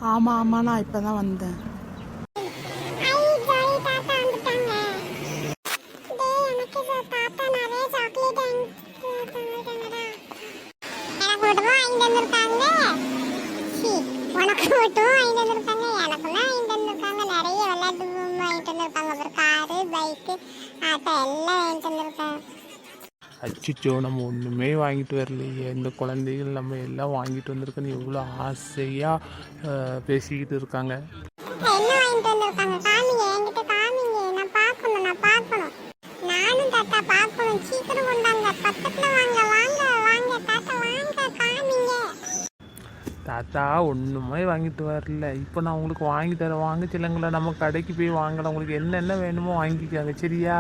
ஆமாம் ஆமாம், நான் இப்போ தான் வந்தேன். உனக்கு மட்டும் வாங்கிட்டு வந்திருக்காங்க, எனக்குலாம் வாங்கிட்டு வந்திருக்காங்க. நிறைய விளையாட்டு பொம்மை வாங்கிட்டு வந்திருக்காங்க. அப்புறம் காரு, பைக்கு, ஆட்டோ எல்லாம் வாங்கிட்டு வந்திருக்காங்க. அச்சோ, நம்ம ஒன்றுமே வாங்கிட்டு வரலையே. இந்த குழந்தைகள் நம்ம எல்லாம் வாங்கிட்டு வந்திருக்கோன்னு எவ்வளோ ஆசையாக பேசிக்கிட்டு இருக்காங்க. என்ன வாங்கிட்டு வந்திருக்காங்க? காமிங்க, என்கிட்ட காமிங்க. நான் பார்க்கணும், நான் பார்க்கணும். நானும் தாத்தா பார்க்கணும். சீக்கிரம் கொண்டாங்க, பக்கத்தில் வாங்க. வாங்க வாங்க தாத்தா, வாங்க காமிங்க. தாத்தா ஒன்றுமே வாங்கிட்டு வரல. இப்போ நான் உங்களுக்கு வாங்கி தரேன். வாங்க செல்லுங்களா, நம்ம கடைக்கு போய் வாங்கலாம். உங்களுக்கு என்னென்ன வேணுமோ வாங்கிக்காங்க, சரியா?